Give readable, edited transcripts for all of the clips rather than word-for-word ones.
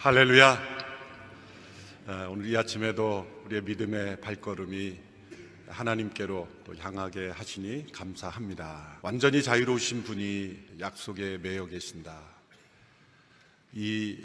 할렐루야. 오늘 이 아침에도 우리의 믿음의 발걸음이 하나님께로 또 향하게 하시니 감사합니다. 완전히 자유로우신 분이 약속에 매여 계신다. 이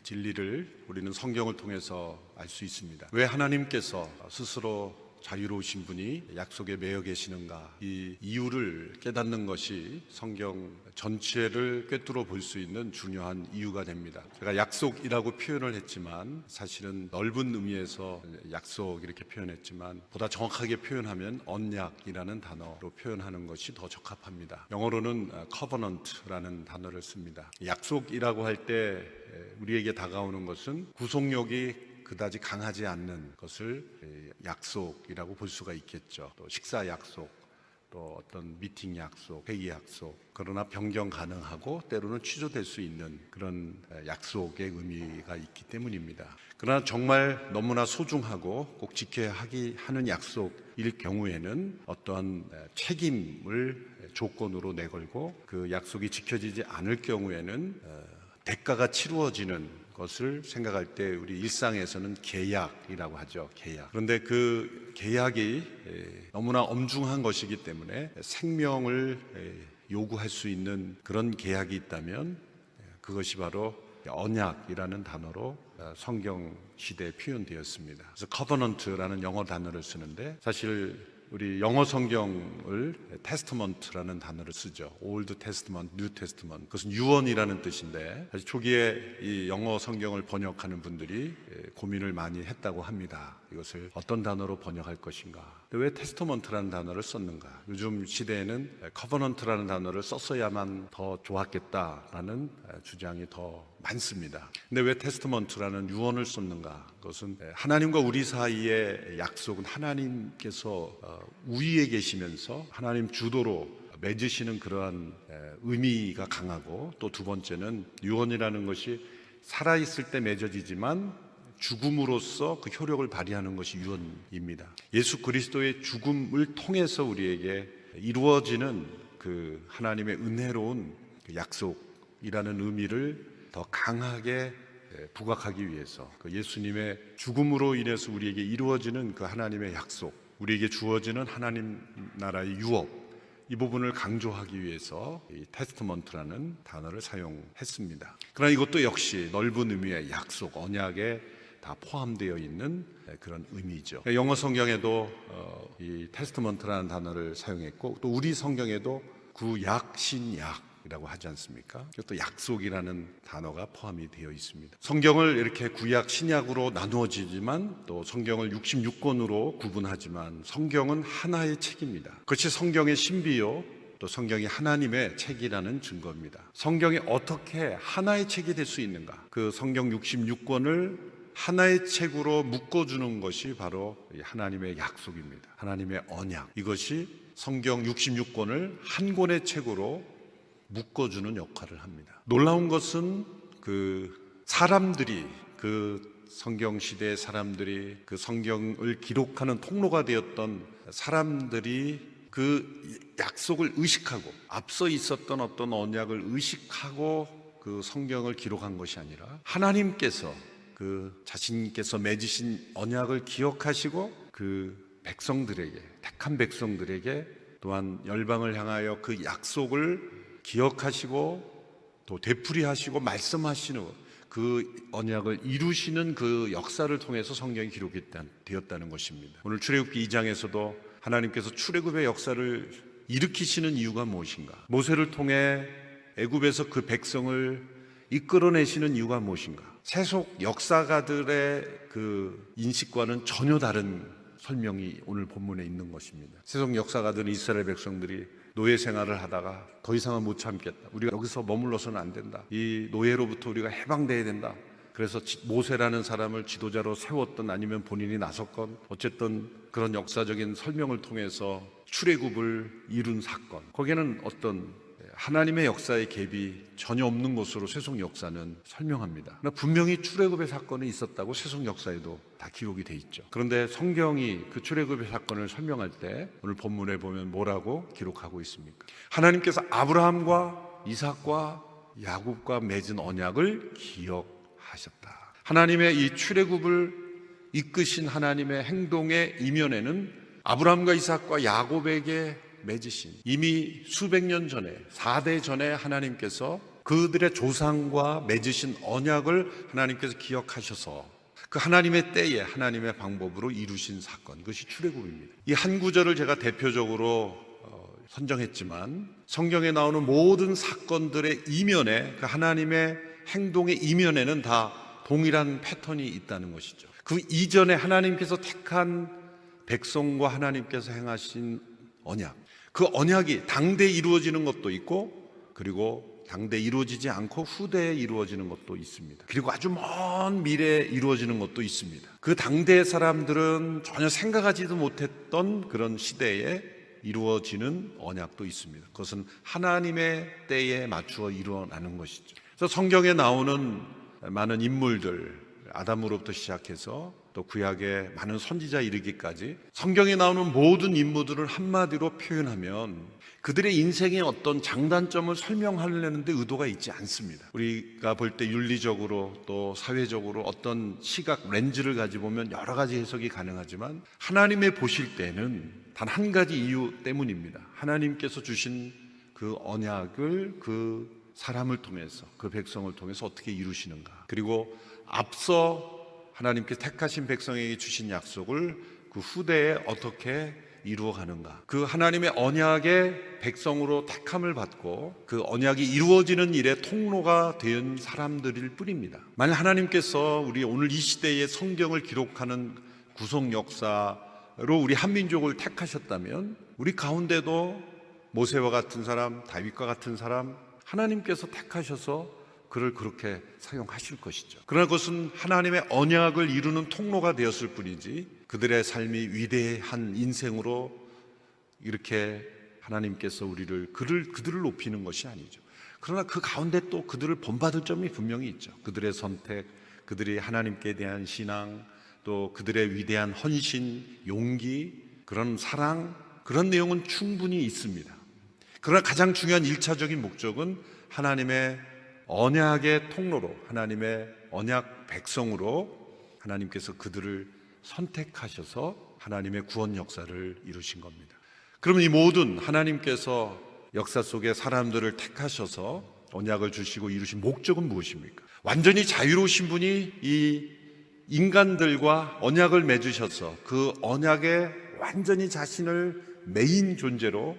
진리를 우리는 성경을 통해서 알 수 있습니다. 왜 하나님께서 스스로 자유로우신 분이 약속에 매여 계시는가, 이 이유를 깨닫는 것이 성경 전체를 꿰뚫어 볼 수 있는 중요한 이유가 됩니다. 제가 약속이라고 표현을 했지만 사실은 넓은 의미에서 약속 이렇게 표현했지만 보다 정확하게 표현하면 언약이라는 단어로 표현하는 것이 더 적합합니다. 영어로는 covenant라는 단어를 씁니다. 약속이라고 할 때 우리에게 다가오는 것은 구속력이 그다지 강하지 않는 것을 약속이라고 볼 수가 있겠죠. 또 식사 약속, 또 어떤 미팅 약속, 회의 약속, 그러나 변경 가능하고 때로는 취소될 수 있는 그런 약속의 의미가 있기 때문입니다. 그러나 정말 너무나 소중하고 꼭 지켜야 하는 약속일 경우에는 어떠한 책임을 조건으로 내걸고 그 약속이 지켜지지 않을 경우에는 대가가 치루어지는 것을 생각할 때 우리 일상에서는 계약이라고 하죠. 계약. 그런데 그 계약이 너무나 엄중한 것이기 때문에 생명을 요구할 수 있는 그런 계약이 있다면 그것이 바로 언약이라는 단어로 성경 시대에 표현되었습니다. 그래서 covenant라는 영어 단어를 쓰는데 사실 우리 영어 성경을 테스트먼트라는 단어를 쓰죠. Old Testament, New Testament. 그것은 유언이라는 뜻인데 사실 초기에 이 영어 성경을 번역하는 분들이 고민을 많이 했다고 합니다. 이것을 어떤 단어로 번역할 것인가. 근데 왜 테스트먼트라는 단어를 썼는가? 요즘 시대에는 커버넌트라는 단어를 썼어야만 더 좋았겠다라는 주장이 더 많습니다. 근데 왜 테스트먼트라는 유언을 썼는가? 그것은 하나님과 우리 사이의 약속은 하나님께서 우위에 계시면서 하나님 주도로 맺으시는 그러한 의미가 강하고, 또 두 번째는 유언이라는 것이 살아있을 때 맺어지지만 죽음으로써 그 효력을 발휘하는 것이 유언입니다. 예수 그리스도의 죽음을 통해서 우리에게 이루어지는 그 하나님의 은혜로운 약속이라는 의미를 더 강하게 부각하기 위해서 그 예수님의 죽음으로 인해서 우리에게 이루어지는 그 하나님의 약속, 우리에게 주어지는 하나님 나라의 유업, 이 부분을 강조하기 위해서 이 테스트먼트라는 단어를 사용했습니다. 그러나 이것도 역시 넓은 의미의 약속, 언약에 다 포함되어 있는 그런 의미죠. 영어 성경에도 이 테스트먼트라는 단어를 사용했고, 또 우리 성경에도 구약, 신약이라고 하지 않습니까? 또 약속이라는 단어가 포함이 되어 있습니다. 성경을 이렇게 구약, 신약으로 나누어지지만 또 성경을 66권으로 구분하지만 성경은 하나의 책입니다. 그것이 성경의 신비요, 또 성경이 하나님의 책이라는 증거입니다. 성경이 어떻게 하나의 책이 될 수 있는가? 그 성경 66권을 하나의 책으로 묶어주는 것이 바로 하나님의 약속입니다. 하나님의 언약. 이것이 성경 66권을 한 권의 책으로 묶어주는 역할을 합니다. 놀라운 것은 그 사람들이, 그 성경 시대의 사람들이, 그 성경을 기록하는 통로가 되었던 사람들이 그 약속을 의식하고, 앞서 있었던 어떤 언약을 의식하고 그 성경을 기록한 것이 아니라 하나님께서 그 자신께서 맺으신 언약을 기억하시고 그 백성들에게, 택한 백성들에게 또한 열방을 향하여 그 약속을 기억하시고 또 되풀이하시고 말씀하시는 그 언약을 이루시는 그 역사를 통해서 성경이 기록이 되었다는 것입니다. 오늘 출애굽기 2장에서도 하나님께서 출애굽의 역사를 일으키시는 이유가 무엇인가? 모세를 통해 애굽에서 그 백성을 이끌어내시는 이유가 무엇인가? 세속 역사가들의 그 인식과는 전혀 다른 설명이 오늘 본문에 있는 것입니다. 세속 역사가들은 이스라엘 백성들이 노예 생활을 하다가 더 이상은 못 참겠다. 우리가 여기서 머물러서는 안 된다. 이 노예로부터 우리가 해방돼야 된다. 그래서 모세라는 사람을 지도자로 세웠던, 아니면 본인이 나섰건, 어쨌든 그런 역사적인 설명을 통해서 출애굽을 이룬 사건, 거기에는 어떤 하나님의 역사의 갭이 전혀 없는 것으로 세속 역사는 설명합니다. 그러나 분명히 출애굽의 사건이 있었다고 세속 역사에도 다 기록이 돼 있죠. 그런데 성경이 그 출애굽의 사건을 설명할 때 오늘 본문에 보면 뭐라고 기록하고 있습니까? 하나님께서 아브라함과 이삭과 야곱과 맺은 언약을 기억하시고 하셨다. 하나님의 이 출애굽을 이끄신 하나님의 행동의 이면에는 아브라함과 이삭과 야곱에게 맺으신 이미 수백 년 전에 4대 전에 하나님께서 그들의 조상과 맺으신 언약을 하나님께서 기억하셔서 그 하나님의 때에 하나님의 방법으로 이루신 사건, 그것이 출애굽입니다. 이 한 구절을 제가 대표적으로 선정했지만 성경에 나오는 모든 사건들의 이면에 그 하나님의 행동의 이면에는 다 동일한 패턴이 있다는 것이죠. 그 이전에 하나님께서 택한 백성과 하나님께서 행하신 언약, 그 언약이 당대에 이루어지는 것도 있고 그리고 당대에 이루어지지 않고 후대에 이루어지는 것도 있습니다. 그리고 아주 먼 미래에 이루어지는 것도 있습니다. 그 당대의 사람들은 전혀 생각하지도 못했던 그런 시대에 이루어지는 언약도 있습니다. 그것은 하나님의 때에 맞추어 일어나는 것이죠. 그래서 성경에 나오는 많은 인물들, 아담으로부터 시작해서 또 구약의 많은 선지자 이르기까지 성경에 나오는 모든 인물들을 한마디로 표현하면 그들의 인생의 어떤 장단점을 설명하려는데 의도가 있지 않습니다. 우리가 볼 때 윤리적으로 또 사회적으로 어떤 시각 렌즈를 가지고 보면 여러 가지 해석이 가능하지만 하나님의 보실 때는 단 한 가지 이유 때문입니다. 하나님께서 주신 그 언약을 그 사람을 통해서, 그 백성을 통해서 어떻게 이루시는가, 그리고 앞서 하나님께서 택하신 백성에게 주신 약속을 그 후대에 어떻게 이루어가는가, 그 하나님의 언약의 백성으로 택함을 받고 그 언약이 이루어지는 일의 통로가 된 사람들일 뿐입니다. 만약 하나님께서 우리 오늘 이 시대의 성경을 기록하는 구속 역사로 우리 한민족을 택하셨다면 우리 가운데도 모세와 같은 사람, 다윗과 같은 사람 하나님께서 택하셔서 그를 그렇게 사용하실 것이죠. 그러나 그것은 하나님의 언약을 이루는 통로가 되었을 뿐이지 그들의 삶이 위대한 인생으로 이렇게 하나님께서 그들을 높이는 것이 아니죠. 그러나 그 가운데 또 그들을 본받을 점이 분명히 있죠. 그들의 선택, 그들이 하나님께 대한 신앙, 또 그들의 위대한 헌신, 용기, 그런 사랑, 그런 내용은 충분히 있습니다. 그러나 가장 중요한 1차적인 목적은 하나님의 언약의 통로로, 하나님의 언약 백성으로 하나님께서 그들을 선택하셔서 하나님의 구원 역사를 이루신 겁니다. 그러면 이 모든 하나님께서 역사 속에 사람들을 택하셔서 언약을 주시고 이루신 목적은 무엇입니까? 완전히 자유로우신 분이 이 인간들과 언약을 맺으셔서 그 언약에 완전히 자신을 메인 존재로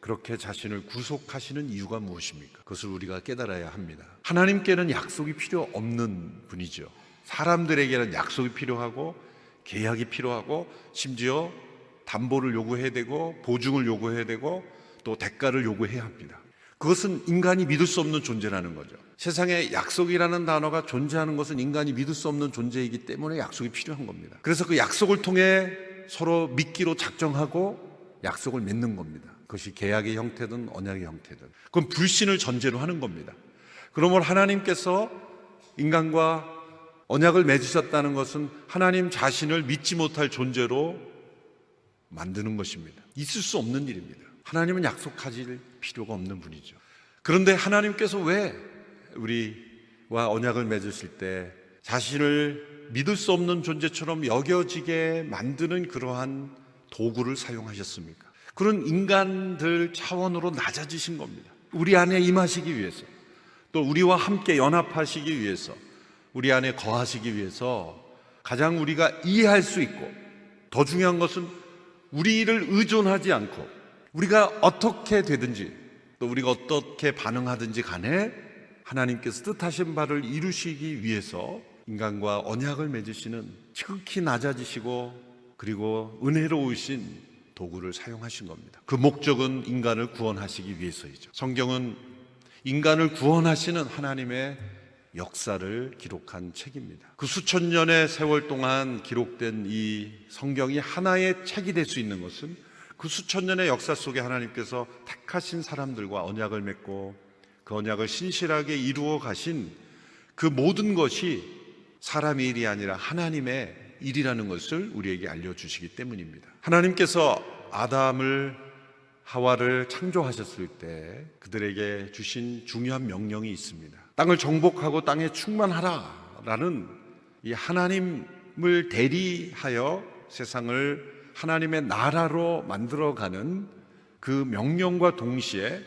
그렇게 자신을 구속하시는 이유가 무엇입니까? 그것을 우리가 깨달아야 합니다. 하나님께는 약속이 필요 없는 분이죠. 사람들에게는 약속이 필요하고 계약이 필요하고 심지어 담보를 요구해야 되고 보증을 요구해야 되고 또 대가를 요구해야 합니다. 그것은 인간이 믿을 수 없는 존재라는 거죠. 세상에 약속이라는 단어가 존재하는 것은 인간이 믿을 수 없는 존재이기 때문에 약속이 필요한 겁니다. 그래서 그 약속을 통해 서로 믿기로 작정하고 약속을 맺는 겁니다. 그것이 계약의 형태든 언약의 형태든. 그건 불신을 전제로 하는 겁니다. 그러므로 하나님께서 인간과 언약을 맺으셨다는 것은 하나님 자신을 믿지 못할 존재로 만드는 것입니다. 있을 수 없는 일입니다. 하나님은 약속하실 필요가 없는 분이죠. 그런데 하나님께서 왜 우리와 언약을 맺으실 때 자신을 믿을 수 없는 존재처럼 여겨지게 만드는 그러한 도구를 사용하셨습니까? 그런 인간들 차원으로 낮아지신 겁니다. 우리 안에 임하시기 위해서, 또 우리와 함께 연합하시기 위해서, 우리 안에 거하시기 위해서 가장 우리가 이해할 수 있고 더 중요한 것은 우리를 의존하지 않고 우리가 어떻게 되든지 또 우리가 어떻게 반응하든지 간에 하나님께서 뜻하신 바를 이루시기 위해서 인간과 언약을 맺으시는 지극히 낮아지시고 그리고 은혜로우신 도구를 사용하신 겁니다. 그 목적은 인간을 구원하시기 위해서이죠. 성경은 인간을 구원하시는 하나님의 역사를 기록한 책입니다. 그 수천 년의 세월 동안 기록된 이 성경이 하나의 책이 될 수 있는 것은 그 수천 년의 역사 속에 하나님께서 택하신 사람들과 언약을 맺고 그 언약을 신실하게 이루어 가신 그 모든 것이 사람의 일이 아니라 하나님의 일이라는 것을 우리에게 알려주시기 때문입니다. 하나님께서 아담을 하와를 창조하셨을 때 그들에게 주신 중요한 명령이 있습니다. 땅을 정복하고 땅에 충만하라 말라라는 이 하나님을 대리하여 세상을 하나님의 나라로 만들어가는 그 명령과 동시에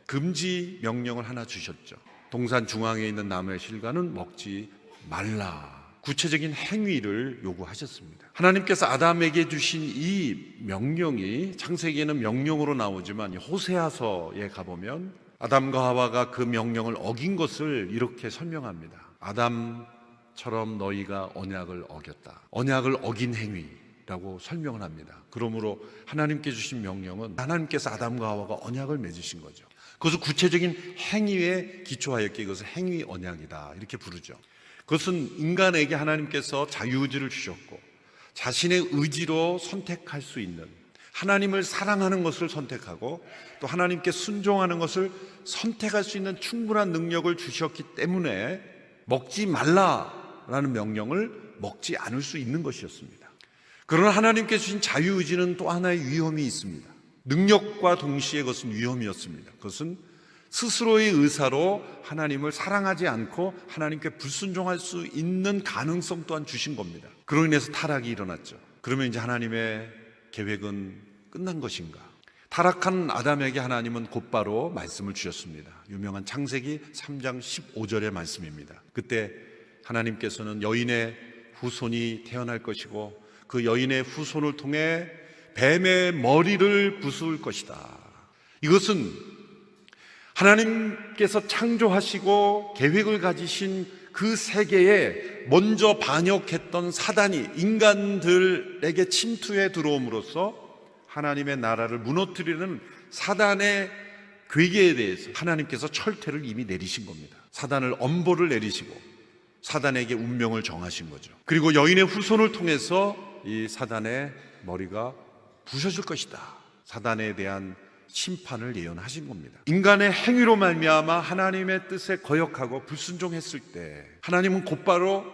금지 명령을 하나 주셨죠. 동산 중앙에 있는 나무의 실과는 먹지 말라. 구체적인 행위를 요구하셨습니다. 하나님께서 아담에게 주신 이 명령이 창세기에는 명령으로 나오지만 호세아서에 가보면 아담과 하와가 그 명령을 어긴 것을 이렇게 설명합니다. 아담처럼 너희가 언약을 어겼다. 언약을 어긴 행위라고 설명을 합니다. 그러므로 하나님께 주신 명령은 하나님께서 아담과 하와가 언약을 맺으신 거죠. 그것을 구체적인 행위에 기초하였기에 이것을 행위 언약이다 이렇게 부르죠. 그것은 인간에게 하나님께서 자유의지를 주셨고 자신의 의지로 선택할 수 있는, 하나님을 사랑하는 것을 선택하고 또 하나님께 순종하는 것을 선택할 수 있는 충분한 능력을 주셨기 때문에 먹지 말라라는 명령을 먹지 않을 수 있는 것이었습니다. 그러나 하나님께 주신 자유의지는 또 하나의 위험이 있습니다. 능력과 동시에 그것은 위험이었습니다. 그것은 스스로의 의사로 하나님을 사랑하지 않고 하나님께 불순종할 수 있는 가능성 또한 주신 겁니다. 그로 인해서 타락이 일어났죠. 그러면 이제 하나님의 계획은 끝난 것인가? 타락한 아담에게 하나님은 곧바로 말씀을 주셨습니다. 유명한 창세기 3장 15절의 말씀입니다. 그때 하나님께서는 여인의 후손이 태어날 것이고 그 여인의 후손을 통해 뱀의 머리를 부술 것이다. 이것은 하나님께서 창조하시고 계획을 가지신 그 세계에 먼저 반역했던 사단이 인간들에게 침투해 들어옴으로써 하나님의 나라를 무너뜨리는 사단의 괴계에 대해서 하나님께서 철퇴를 이미 내리신 겁니다. 사단을 엄벌을 내리시고 사단에게 운명을 정하신 거죠. 그리고 여인의 후손을 통해서 이 사단의 머리가 부서질 것이다. 사단에 대한 심판을 예언하신 겁니다. 인간의 행위로 말미암아 하나님의 뜻에 거역하고 불순종했을 때 하나님은 곧바로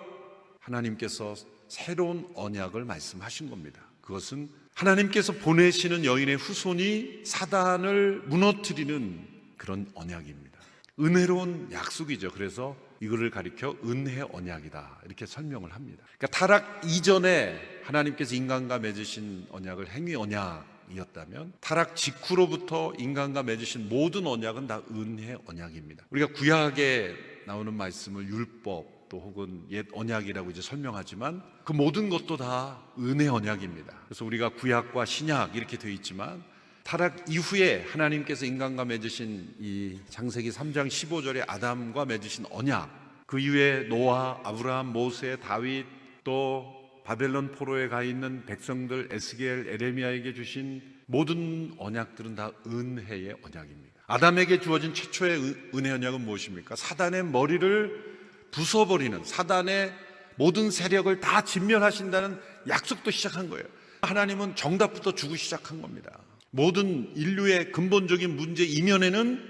하나님께서 새로운 언약을 말씀하신 겁니다. 그것은 하나님께서 보내시는 여인의 후손이 사단을 무너뜨리는 그런 언약입니다. 은혜로운 약속이죠. 그래서 이거를 가리켜 은혜 언약이다 이렇게 설명을 합니다. 그러니까 타락 이전에 하나님께서 인간과 맺으신 언약을 행위 언약이었다면 타락 직후로부터 인간과 맺으신 모든 언약은 다 은혜 언약입니다. 우리가 구약에 나오는 말씀을 율법 또 혹은 옛 언약이라고 이제 설명하지만 그 모든 것도 다 은혜 언약입니다. 그래서 우리가 구약과 신약 이렇게 되어 있지만 타락 이후에 하나님께서 인간과 맺으신 이 창세기 3장 15절에 아담과 맺으신 언약, 그 이후에 노아, 아브라함, 모세, 다윗 또 바벨론 포로에 가 있는 백성들 에스겔, 에레미야에게 주신 모든 언약들은 다 은혜의 언약입니다. 아담에게 주어진 최초의 은혜 언약은 무엇입니까? 사단의 머리를 부숴버리는, 사단의 모든 세력을 다 진멸하신다는 약속도 시작한 거예요. 하나님은 정답부터 주고 시작한 겁니다. 모든 인류의 근본적인 문제 이면에는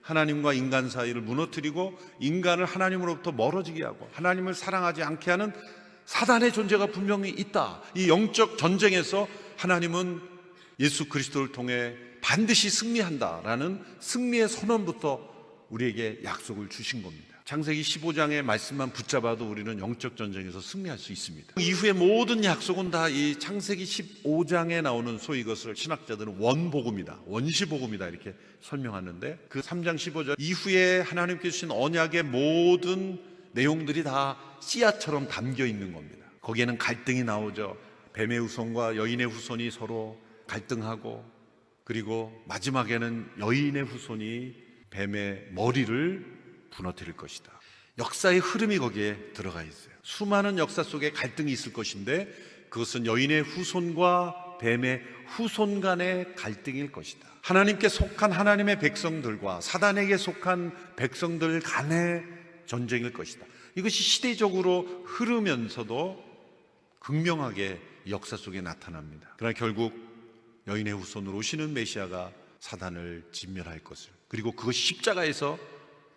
하나님과 인간 사이를 무너뜨리고 인간을 하나님으로부터 멀어지게 하고 하나님을 사랑하지 않게 하는 사단의 존재가 분명히 있다. 이 영적 전쟁에서 하나님은 예수 그리스도를 통해 반드시 승리한다라는 승리의 선언부터 우리에게 약속을 주신 겁니다. 창세기 15장의 말씀만 붙잡아도 우리는 영적 전쟁에서 승리할 수 있습니다. 이후의 모든 약속은 다 이 창세기 15장에 나오는 소위 이것을 신학자들은 원복음이다, 원시복음이다 이렇게 설명하는데 그 3장 15절 이후에 하나님께 주신 언약의 모든 내용들이 다 씨앗처럼 담겨 있는 겁니다. 거기에는 갈등이 나오죠. 뱀의 후손과 여인의 후손이 서로 갈등하고 그리고 마지막에는 여인의 후손이 뱀의 머리를 무너뜨릴 것이다. 역사의 흐름이 거기에 들어가 있어요. 수많은 역사 속에 갈등이 있을 것인데 그것은 여인의 후손과 뱀의 후손 간의 갈등일 것이다. 하나님께 속한 하나님의 백성들과 사단에게 속한 백성들 간의 전쟁일 것이다. 이것이 시대적으로 흐르면서도 극명하게 역사 속에 나타납니다. 그러나 결국 여인의 후손으로 오시는 메시아가 사단을 진멸할 것을, 그리고 그것이 십자가에서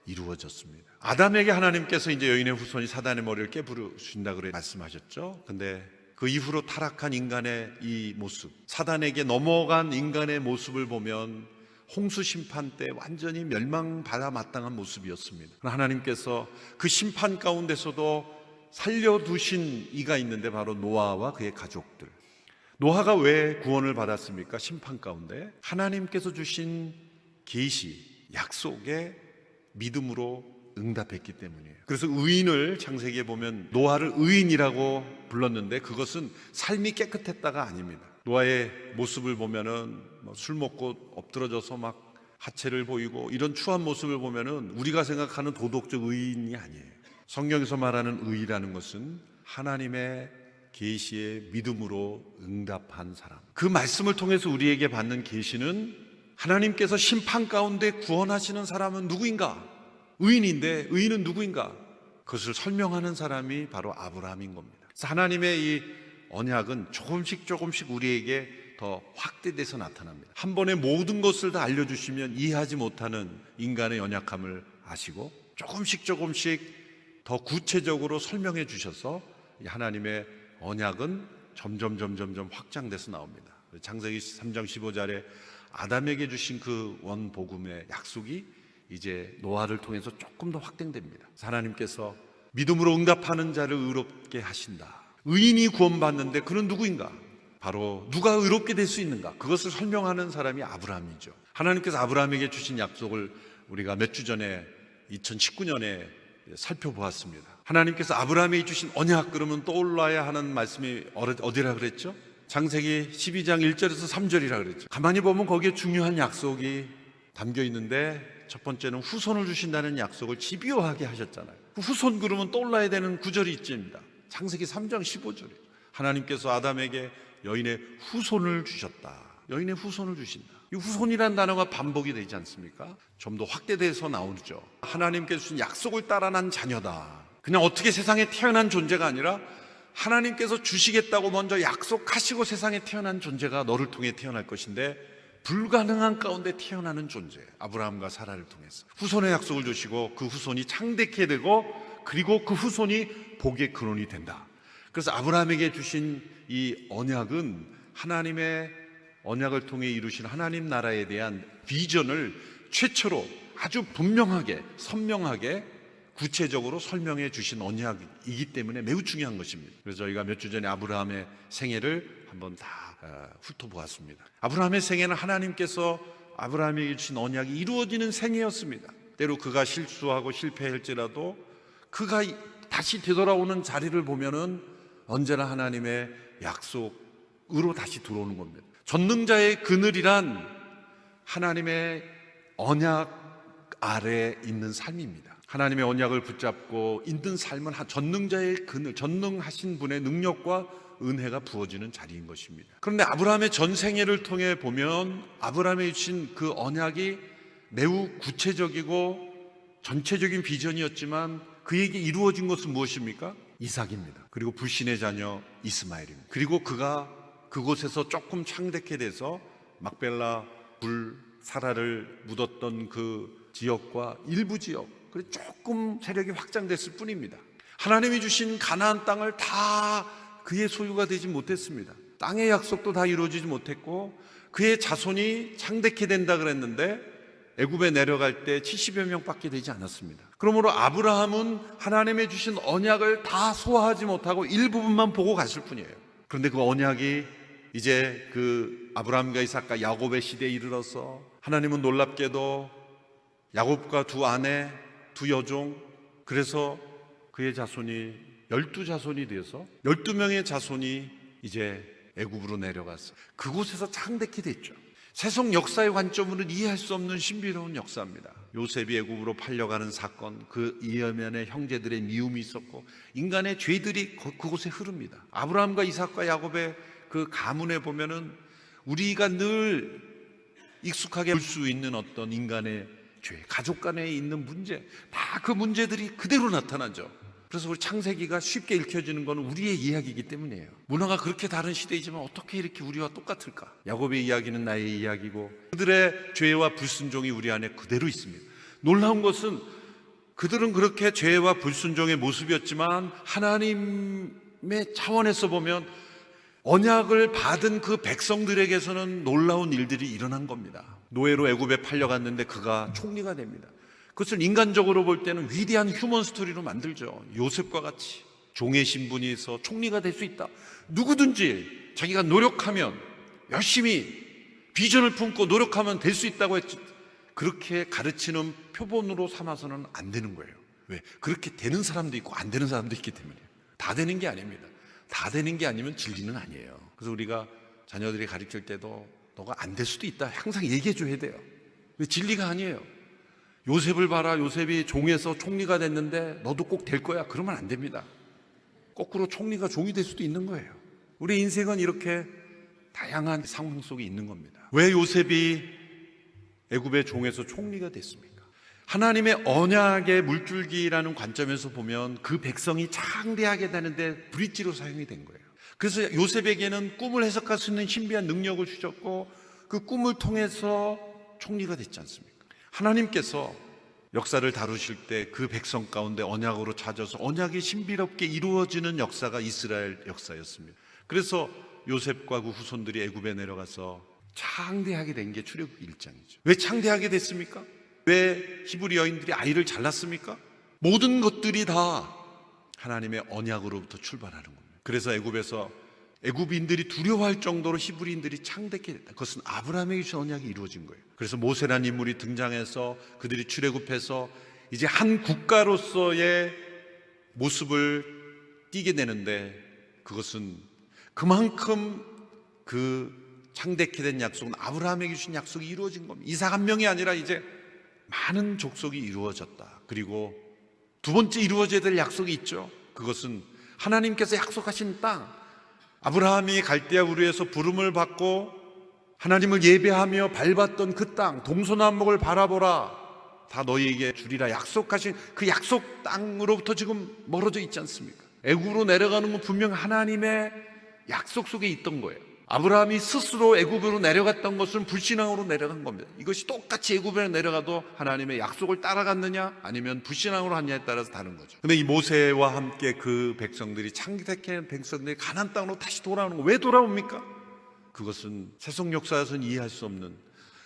이루어졌습니다. 아담에게 하나님께서 이제 여인의 후손이 사단의 머리를 깨부르신다 그래 말씀하셨죠. 근데 그 이후로 타락한 인간의 이 모습, 사단에게 넘어간 인간의 모습을 보면 홍수 심판 때 완전히 멸망받아 마땅한 모습이었습니다. 하나님께서 그 심판 가운데서도 살려두신 이가 있는데 바로 노아와 그의 가족들. 노아가 왜 구원을 받았습니까? 심판 가운데 하나님께서 주신 계시, 약속에 믿음으로 응답했기 때문이에요. 그래서 의인을 창세기에 보면 노아를 의인이라고 불렀는데 그것은 삶이 깨끗했다가 아닙니다. 노아의 모습을 보면은 술 먹고 엎드러져서 막 하체를 보이고 이런 추한 모습을 보면은 우리가 생각하는 도덕적 의인이 아니에요. 성경에서 말하는 의라는 것은 하나님의 계시에 믿음으로 응답한 사람. 그 말씀을 통해서 우리에게 받는 계시는 하나님께서 심판 가운데 구원하시는 사람은 누구인가? 의인인데 의인은 누구인가? 그것을 설명하는 사람이 바로 아브라함인 겁니다. 그래서 하나님의 이 언약은 조금씩 우리에게 더 확대돼서 나타납니다. 한 번에 모든 것을 다 알려주시면 이해하지 못하는 인간의 연약함을 아시고 조금씩 더 구체적으로 설명해 주셔서 하나님의 언약은 점점 확장돼서 나옵니다. 창세기 3장 15절에 아담에게 주신 그 원복음의 약속이 이제 노아를 통해서 조금 더 확대됩니다. 하나님께서 믿음으로 응답하는 자를 의롭게 하신다. 의인이 구원받는데 그는 누구인가? 바로 누가 의롭게 될 수 있는가? 그것을 설명하는 사람이 아브라함이죠. 하나님께서 아브라함에게 주신 약속을 우리가 몇 주 전에 2019년에 살펴보았습니다. 하나님께서 아브라함에게 주신 언약, 그러면 떠올라야 하는 말씀이 어디라 그랬죠? 창세기 12장 1절에서 3절이라 그랬죠. 가만히 보면 거기에 중요한 약속이 담겨 있는데 첫 번째는 후손을 주신다는 약속을 집요하게 하셨잖아요. 그 후손 그러면 떠올라야 되는 구절이 있습니다. 창세기 3장 15절에 하나님께서 아담에게 여인의 후손을 주셨다. 여인의 후손을 주신다. 이 후손이라는 단어가 반복이 되지 않습니까? 좀 더 확대돼서 나오죠. 하나님께서 주신 약속을 따라 난 자녀다. 그냥 어떻게 세상에 태어난 존재가 아니라 하나님께서 주시겠다고 먼저 약속하시고 세상에 태어난 존재가 너를 통해 태어날 것인데 불가능한 가운데 태어나는 존재, 아브라함과 사라를 통해서 후손의 약속을 주시고 그 후손이 창대케 되고 그리고 그 후손이 복의 근원이 된다. 그래서 아브라함에게 주신 이 언약은 하나님의 언약을 통해 이루신 하나님 나라에 대한 비전을 최초로 아주 분명하게 선명하게 구체적으로 설명해 주신 언약이기 때문에 매우 중요한 것입니다. 그래서 저희가 몇 주 전에 아브라함의 생애를 한번 다 훑어보았습니다. 아브라함의 생애는 하나님께서 아브라함에게 주신 언약이 이루어지는 생애였습니다. 때로 그가 실수하고 실패할지라도 그가 다시 되돌아오는 자리를 보면은 언제나 하나님의 약속으로 다시 들어오는 겁니다. 전능자의 그늘이란 하나님의 언약 아래에 있는 삶입니다. 하나님의 언약을 붙잡고 있는 삶은 전능자의 그늘, 전능하신 분의 능력과 은혜가 부어지는 자리인 것입니다. 그런데 아브라함의 전 생애를 통해 보면 아브라함이 주신 그 언약이 매우 구체적이고 전체적인 비전이었지만 그에게 이루어진 것은 무엇입니까? 이삭입니다. 그리고 불신의 자녀 이스마엘입니다. 그리고 그가 그곳에서 조금 창대케 돼서 막벨라 불 사라를 묻었던 그 지역과 일부 지역, 그리고 조금 세력이 확장됐을 뿐입니다. 하나님이 주신 가나안 땅을 다 그의 소유가 되지 못했습니다. 땅의 약속도 다 이루어지지 못했고 그의 자손이 창대케 된다 그랬는데 애굽에 내려갈 때 70여 명밖에 되지 않았습니다. 그러므로 아브라함은 하나님의 주신 언약을 다 소화하지 못하고 일부분만 보고 갔을 뿐이에요. 그런데 그 언약이 이제 그 아브라함과 이삭과 야곱의 시대에 이르러서 하나님은 놀랍게도 야곱과 두 아내, 두 여종, 그래서 그의 자손이 12자손이 되어서 12명의 자손이 이제 애굽으로 내려가서 그곳에서 창대케 됐죠. 세속 역사의 관점으로는 이해할 수 없는 신비로운 역사입니다. 요셉이 애굽으로 팔려가는 사건, 그 이면에 형제들의 미움이 있었고 인간의 죄들이 그곳에 흐릅니다. 아브라함과 이삭과 야곱의 그 가문에 보면은 우리가 늘 익숙하게 볼 수 있는 어떤 인간의 죄, 가족 간에 있는 문제, 다 그 문제들이 그대로 나타나죠. 그래서 우리 창세기가 쉽게 읽혀지는 건 우리의 이야기이기 때문이에요. 문화가 그렇게 다른 시대이지만 어떻게 이렇게 우리와 똑같을까? 야곱의 이야기는 나의 이야기고 그들의 죄와 불순종이 우리 안에 그대로 있습니다. 놀라운 것은 그들은 그렇게 죄와 불순종의 모습이었지만 하나님의 차원에서 보면 언약을 받은 그 백성들에게서는 놀라운 일들이 일어난 겁니다. 노예로 애굽에 팔려갔는데 그가 총리가 됩니다. 그것을 인간적으로 볼 때는 위대한 휴먼 스토리로 만들죠. 요셉과 같이 종의 신분에서 총리가 될 수 있다. 누구든지 자기가 노력하면, 열심히 비전을 품고 노력하면 될 수 있다고 했지, 그렇게 가르치는 표본으로 삼아서는 안 되는 거예요. 왜? 그렇게 되는 사람도 있고 안 되는 사람도 있기 때문이에요. 다 되는 게 아닙니다. 다 되는 게 아니면 진리는 아니에요. 그래서 우리가 자녀들이 가르칠 때도 너가 안 될 수도 있다 항상 얘기해 줘야 돼요. 왜? 진리가 아니에요. 요셉을 봐라. 요셉이 종에서 총리가 됐는데 너도 꼭 될 거야. 그러면 안 됩니다. 거꾸로 총리가 종이 될 수도 있는 거예요. 우리 인생은 이렇게 다양한 상황 속에 있는 겁니다. 왜 요셉이 애굽의 종에서 총리가 됐습니까? 하나님의 언약의 물줄기라는 관점에서 보면 그 백성이 창대하게 되는데 브릿지로 사용이 된 거예요. 그래서 요셉에게는 꿈을 해석할 수 있는 신비한 능력을 주셨고 그 꿈을 통해서 총리가 됐지 않습니까? 하나님께서 역사를 다루실 때 그 백성 가운데 언약으로 찾아서 언약이 신비롭게 이루어지는 역사가 이스라엘 역사였습니다. 그래서 요셉과 그 후손들이 애굽에 내려가서 창대하게 된 게 출애굽기 1장이죠. 왜 창대하게 됐습니까? 왜 히브리 여인들이 아이를 잘 낳습니까? 모든 것들이 다 하나님의 언약으로부터 출발하는 겁니다. 그래서 애굽인들이 두려워할 정도로 히브리인들이 창대하게 됐다. 그것은 아브라함에게 주신 언약이 이루어진 거예요. 그래서 모세라는 인물이 등장해서 그들이 출애굽해서 이제 한 국가로서의 모습을 띠게 되는데, 그것은 그만큼 그 창대케 된 약속은 아브라함에게 주신 약속이 이루어진 겁니다. 이삭 한 명이 아니라 이제 많은 족속이 이루어졌다. 그리고 두 번째 이루어져야 될 약속이 있죠. 그것은 하나님께서 약속하신 땅, 아브라함이 갈대아 우르에서 부름을 받고 하나님을 예배하며 밟았던 그 땅, 동서남북을 바라보라, 다 너희에게 주리라 약속하신 그 약속 땅으로부터 지금 멀어져 있지 않습니까? 애굽으로 내려가는 건 분명 하나님의 약속 속에 있던 거예요. 아브라함이 스스로 애굽으로 내려갔던 것은 불신앙으로 내려간 겁니다. 이것이 똑같이 애굽에 내려가도 하나님의 약속을 따라갔느냐 아니면 불신앙으로 하느냐에 따라서 다른 거죠. 근데 이 모세와 함께 그 백성들이 창대한 백성들이 가나안 땅으로 다시 돌아오는 거, 왜 돌아옵니까? 그것은 세속 역사에서는 이해할 수 없는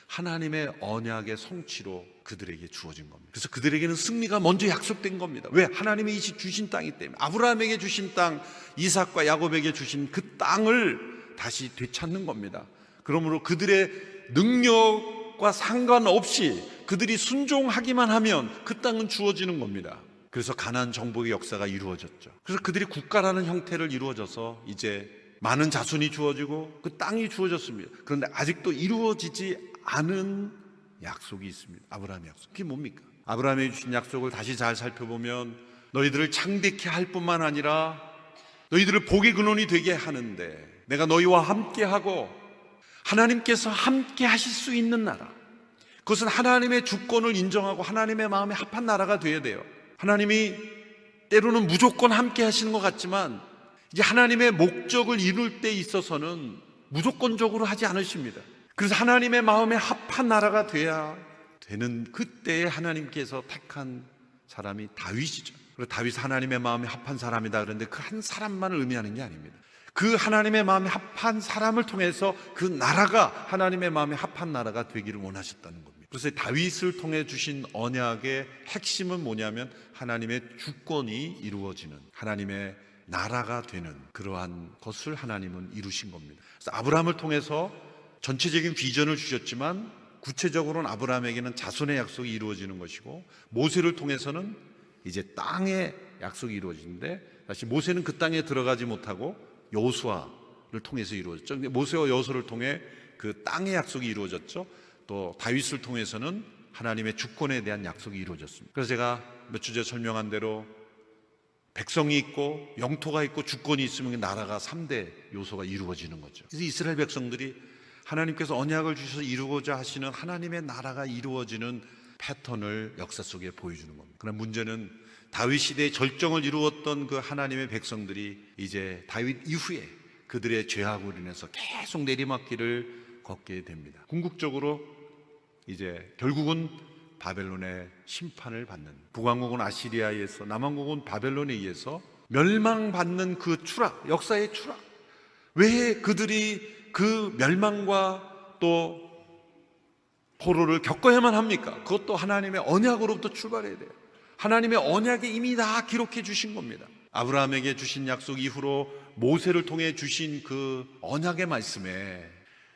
하나님의 언약의 성취로 그들에게 주어진 겁니다. 그래서 그들에게는 승리가 먼저 약속된 겁니다. 왜? 하나님이 주신 땅이기 때문에. 아브라함에게 주신 땅, 이삭과 야곱에게 주신 그 땅을 다시 되찾는 겁니다. 그러므로 그들의 능력과 상관없이 그들이 순종하기만 하면 그 땅은 주어지는 겁니다. 그래서 가나안 정복의 역사가 이루어졌죠. 그래서 그들이 국가라는 형태를 이루어져서 이제 많은 자손이 주어지고 그 땅이 주어졌습니다. 그런데 아직도 이루어지지 않은 약속이 있습니다. 아브라함의 약속. 그게 뭡니까? 아브라함이 주신 약속을 다시 잘 살펴보면 너희들을 창대케 할 뿐만 아니라 너희들을 복의 근원이 되게 하는데 내가 너희와 함께하고 하나님께서 함께 하실 수 있는 나라, 그것은 하나님의 주권을 인정하고 하나님의 마음에 합한 나라가 되어야 돼요. 하나님이 때로는 무조건 함께 하시는 것 같지만 이제 하나님의 목적을 이룰 때 있어서는 무조건적으로 하지 않으십니다. 그래서 하나님의 마음에 합한 나라가 돼야 되는 그때에 하나님께서 택한 사람이 다윗이죠. 그리고 다윗은 하나님의 마음에 합한 사람이다 그런데 그 한 사람만을 의미하는 게 아닙니다. 그 하나님의 마음에 합한 사람을 통해서 그 나라가 하나님의 마음에 합한 나라가 되기를 원하셨다는 겁니다. 그래서 다윗을 통해 주신 언약의 핵심은 뭐냐면 하나님의 주권이 이루어지는, 하나님의 나라가 되는 그러한 것을 하나님은 이루신 겁니다. 그래서 아브라함을 통해서 전체적인 비전을 주셨지만 구체적으로는 아브라함에게는 자손의 약속이 이루어지는 것이고 모세를 통해서는 이제 땅의 약속이 이루어지는데, 다시 모세는 그 땅에 들어가지 못하고 여호수아를 통해서 이루어졌죠. 모세와 여호수아를 통해 그 땅의 약속이 이루어졌죠. 또 다윗을 통해서는 하나님의 주권에 대한 약속이 이루어졌습니다. 그래서 제가 몇 주 전에 설명한 대로 백성이 있고 영토가 있고 주권이 있으면 나라가 3대 요소가 이루어지는 거죠. 그래서 이스라엘 백성들이 하나님께서 언약을 주셔서 이루고자 하시는 하나님의 나라가 이루어지는 패턴을 역사 속에 보여주는 겁니다. 그러나 문제는 다윗 시대의 절정을 이루었던 그 하나님의 백성들이 이제 다윗 이후에 그들의 죄악으로 인해서 계속 내리막길을 걷게 됩니다. 궁극적으로 이제 결국은 바벨론의 심판을 받는, 북왕국은 아시리아에 의해서 남왕국은 바벨론에 의해서 멸망받는 그 추락, 역사의 추락. 왜 그들이 그 멸망과 또 포로를 겪어야만 합니까? 그것도 하나님의 언약으로부터 출발해야 돼요. 하나님의 언약에 이미 다 기록해 주신 겁니다. 아브라함에게 주신 약속 이후로 모세를 통해 주신 그 언약의 말씀에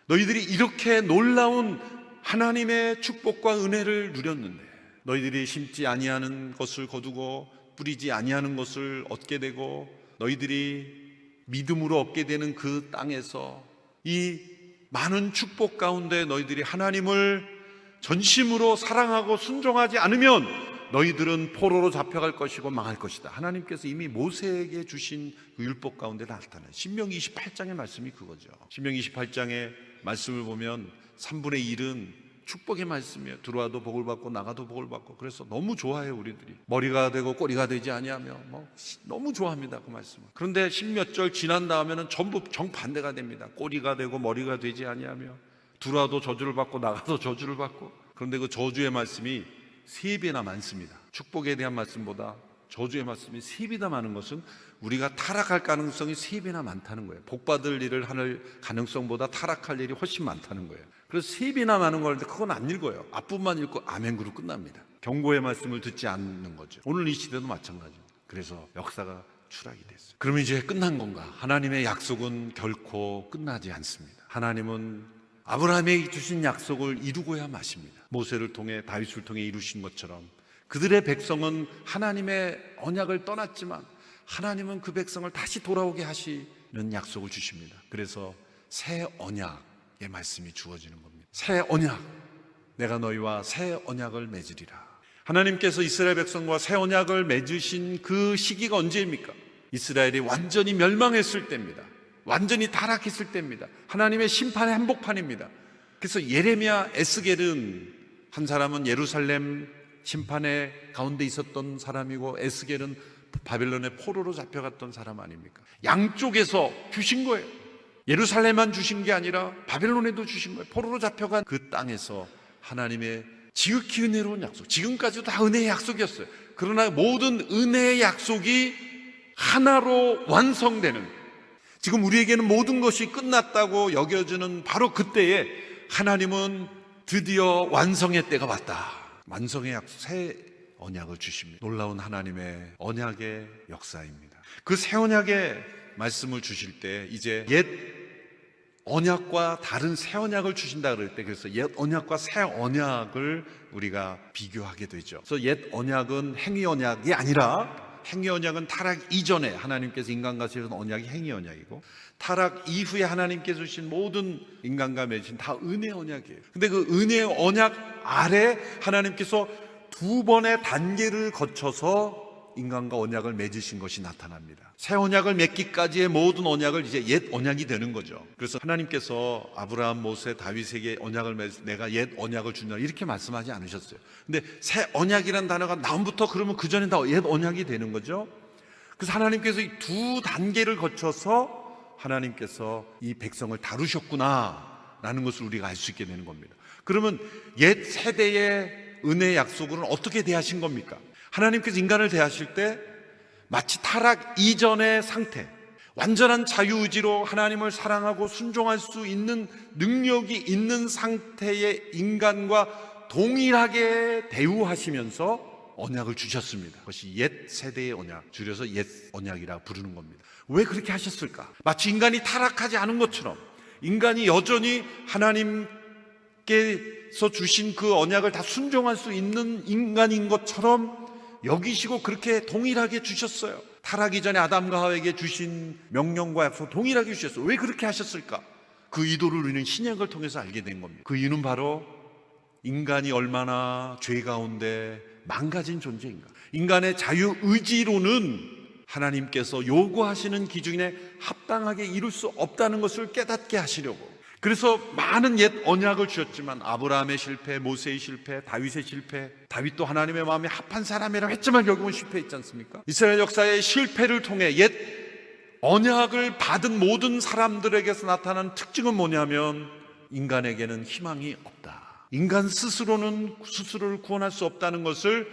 너희들이 이렇게 놀라운 하나님의 축복과 은혜를 누렸는데 너희들이 심지 아니하는 것을 거두고 뿌리지 아니하는 것을 얻게 되고 너희들이 믿음으로 얻게 되는 그 땅에서 이 많은 축복 가운데 너희들이 하나님을 전심으로 사랑하고 순종하지 않으면 너희들은 포로로 잡혀갈 것이고 망할 것이다. 하나님께서 이미 모세에게 주신 그 율법 가운데 나타나요. 신명기 28장의 말씀이 그거죠. 신명기 28장의 말씀을 보면 3분의 1은 축복의 말씀이에요. 들어와도 복을 받고 나가도 복을 받고. 그래서 너무 좋아해요, 우리들이. 머리가 되고 꼬리가 되지 아니하며 너무 좋아합니다, 그 말씀을. 그런데 십몇 절 지난 다음에는 전부 정반대가 됩니다. 꼬리가 되고 머리가 되지 아니하며 들어와도 저주를 받고 나가도 저주를 받고. 그런데 그 저주의 말씀이 3배나 많습니다. 축복에 대한 말씀보다 저주의 말씀이 3배나 많은 것은 우리가 타락할 가능성이 3배나 많다는 거예요. 복받을 일을 할 가능성보다 타락할 일이 훨씬 많다는 거예요. 그래서 3배나 많은 걸 하는데 그건 안 읽어요. 앞부분만 읽고 아멘 그러고 끝납니다. 경고의 말씀을 듣지 않는 거죠. 오늘 이 시대도 마찬가지입니다. 그래서 역사가 추락이 됐어요. 그러면 이제 끝난 건가? 하나님의 약속은 결코 끝나지 않습니다. 하나님은 아브라함에게 주신 약속을 이루고야 마십니다. 모세를 통해 다윗을 통해 이루신 것처럼 그들의 백성은 하나님의 언약을 떠났지만 하나님은 그 백성을 다시 돌아오게 하시는 약속을 주십니다. 그래서 새 언약의 말씀이 주어지는 겁니다. 새 언약, 내가 너희와 새 언약을 맺으리라. 하나님께서 이스라엘 백성과 새 언약을 맺으신 그 시기가 언제입니까? 이스라엘이 완전히 멸망했을 때입니다. 완전히 타락했을 때입니다. 하나님의 심판의 한복판입니다. 그래서 예레미야, 에스겔은 한 사람은 예루살렘 심판의 가운데 있었던 사람이고 에스겔은 바벨론의 포로로 잡혀갔던 사람 아닙니까? 양쪽에서 주신 거예요. 예루살렘만 주신 게 아니라 바벨론에도 주신 거예요. 포로로 잡혀간 그 땅에서 하나님의 지극히 은혜로운 약속, 지금까지도 다 은혜의 약속이었어요. 그러나 모든 은혜의 약속이 하나로 완성되는, 지금 우리에게는 모든 것이 끝났다고 여겨지는 바로 그때에 하나님은 드디어 완성의 때가 왔다. 완성의 약속, 새 언약을 주십니다. 놀라운 하나님의 언약의 역사입니다. 그 새 언약의 말씀을 주실 때 이제 옛 언약과 다른 새 언약을 주신다 그럴 때, 그래서 옛 언약과 새 언약을 우리가 비교하게 되죠. 그래서 옛 언약은 행위 언약이 아니라, 행위 언약은 타락 이전에 하나님께서 인간과 주신 언약이 행위 언약이고, 타락 이후에 하나님께서 주신 모든 인간과 맺으신 다 은혜 언약이에요. 근데 그 은혜 언약 아래 하나님께서 2번의 단계를 거쳐서 인간과 언약을 맺으신 것이 나타납니다. 새 언약을 맺기까지의 모든 언약을 이제 옛 언약이 되는 거죠. 그래서 하나님께서 아브라함, 모세, 다윗에게 언약을 맺어서 내가 옛 언약을 준다 이렇게 말씀하지 않으셨어요. 근데 새 언약이라는 단어가 나옴부터 그러면 그 전에 다 옛 언약이 되는 거죠. 그래서 하나님께서 이 2단계를 거쳐서 하나님께서 이 백성을 다루셨구나 라는 것을 우리가 알 수 있게 되는 겁니다. 그러면 옛 세대의 은혜의 약속은 어떻게 대하신 겁니까? 하나님께서 인간을 대하실 때 마치 타락 이전의 상태, 완전한 자유의지로 하나님을 사랑하고 순종할 수 있는 능력이 있는 상태의 인간과 동일하게 대우하시면서 언약을 주셨습니다. 그것이 옛 세대의 언약, 줄여서 옛 언약이라 부르는 겁니다. 왜 그렇게 하셨을까? 마치 인간이 타락하지 않은 것처럼 인간이 여전히 하나님께서 주신 그 언약을 다 순종할 수 있는 인간인 것처럼 여기시고 그렇게 동일하게 주셨어요. 타락이 전에 아담과 하와에게 주신 명령과 약속 동일하게 주셨어요. 왜 그렇게 하셨을까? 그 의도를 우리는 신약을 통해서 알게 된 겁니다. 그 이유는 바로 인간이 얼마나 죄 가운데 망가진 존재인가. 인간의 자유의지로는 하나님께서 요구하시는 기준에 합당하게 이룰 수 없다는 것을 깨닫게 하시려고, 그래서 많은 옛 언약을 주셨지만 아브라함의 실패, 모세의 실패, 다윗의 실패, 다윗도 하나님의 마음에 합한 사람이라고 했지만 결국은 실패했지 않습니까? 이스라엘 역사의 실패를 통해 옛 언약을 받은 모든 사람들에게서 나타나는 특징은 뭐냐면 인간에게는 희망이 없다. 인간 스스로는 스스로를 구원할 수 없다는 것을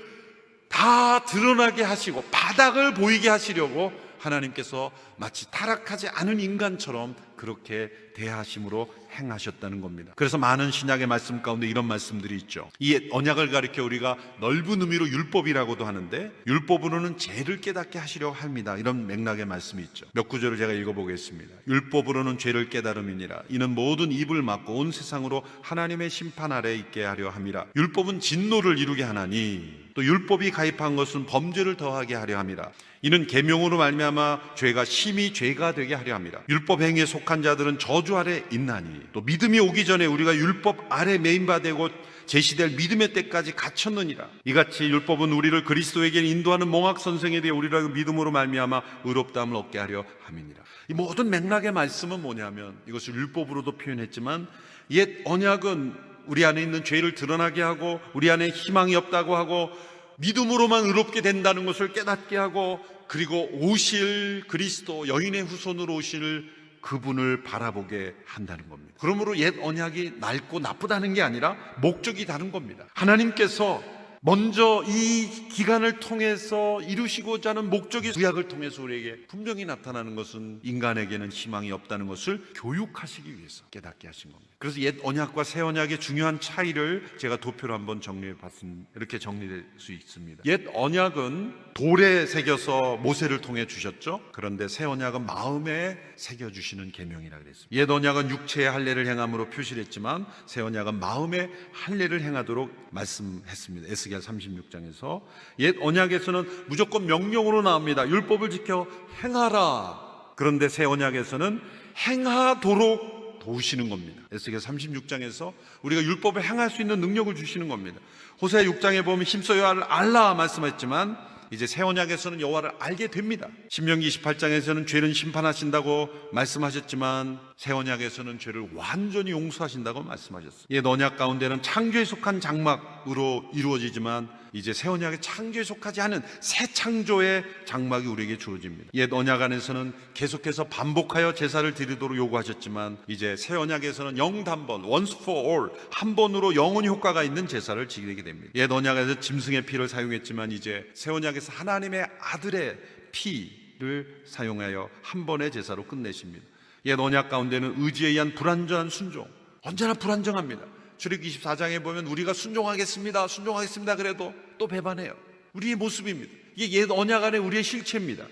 다 드러나게 하시고 바닥을 보이게 하시려고 하나님께서 마치 타락하지 않은 인간처럼 그렇게 대하심으로 행하셨다는 겁니다. 그래서 많은 신약의 말씀 가운데 이런 말씀들이 있죠. 이 언약을 가리켜 우리가 넓은 의미로 율법이라고도 하는데, 율법으로는 죄를 깨닫게 하시려 합니다. 이런 맥락의 말씀이 있죠. 몇 구절을 제가 읽어보겠습니다. 율법으로는 죄를 깨달음이니라. 이는 모든 입을 막고 온 세상으로 하나님의 심판 아래 있게 하려 함이라. 율법은 진노를 이루게 하나니 또 율법이 가입한 것은 범죄를 더하게 하려 함이라. 이는 계명으로 말미암아 죄가 심히 죄가 되게 하려 함이라. 율법 행위에 속한 자들은 저주 아래 있나니 또 믿음이 오기 전에 우리가 율법 아래 매인바 되고 제시될 믿음의 때까지 갇혔느니라. 이같이 율법은 우리를 그리스도에게 인도하는 몽학 선생에 대해 우리를 믿음으로 말미암아 의롭다함을 얻게 하려 함이니라. 이 모든 맥락의 말씀은 뭐냐면, 이것을 율법으로도 표현했지만 옛 언약은 우리 안에 있는 죄를 드러나게 하고 우리 안에 희망이 없다고 하고 믿음으로만 의롭게 된다는 것을 깨닫게 하고, 그리고 오실 그리스도, 여인의 후손으로 오실 그분을 바라보게 한다는 겁니다. 그러므로 옛 언약이 낡고 나쁘다는 게 아니라 목적이 다른 겁니다. 하나님께서 먼저 이 기간을 통해서 이루시고자 하는 목적이 구약을 통해서 우리에게 분명히 나타나는 것은 인간에게는 희망이 없다는 것을 교육하시기 위해서 깨닫게 하신 겁니다. 그래서 옛 언약과 새 언약의 중요한 차이를 제가 도표로 한번 정리해 봤습니다. 이렇게 정리될 수 있습니다. 옛 언약은 돌에 새겨서 모세를 통해 주셨죠. 그런데 새 언약은 마음에 새겨 주시는 계명이라 그랬습니다. 옛 언약은 육체의 할례를 행함으로 표시를 했지만 새 언약은 마음의 할례를 행하도록 말씀했습니다. 에스겔 36장에서 옛 언약에서는 무조건 명령으로 나옵니다. 율법을 지켜 행하라. 그런데 새 언약에서는 행하도록 도우시는 겁니다. 에스겔 36장에서 우리가 율법을 행할 수 있는 능력을 주시는 겁니다. 호세아 6장에 보면 힘써 여호와를 알라 말씀했지만 이제 새 언약에서는 여호와를 알게 됩니다. 신명기 28장에서는 죄는 심판하신다고 말씀하셨지만 새 언약에서는 죄를 완전히 용서하신다고 말씀하셨어요. 옛 언약 가운데는 창조에 속한 장막으로 이루어지지만 이제 새 언약의 창조에 속하지 않은 새 창조의 장막이 우리에게 주어집니다. 옛 언약 안에서는 계속해서 반복하여 제사를 드리도록 요구하셨지만 이제 새 언약에서는 영단번, once for all, 한 번으로 영원히 효과가 있는 제사를 지키게 됩니다. 옛 언약에서 짐승의 피를 사용했지만 이제 새 언약에서 하나님의 아들의 피를 사용하여 한 번의 제사로 끝내십니다. 옛 언약 가운데는 의지에 의한 불완전한 순종, 언제나 불완전합니다. 출애굽기 24장에 보면 우리가 순종하겠습니다 그래도 또 배반해요. 우리의 모습입니다. 이게 옛 언약 안에 우리의 실체입니다.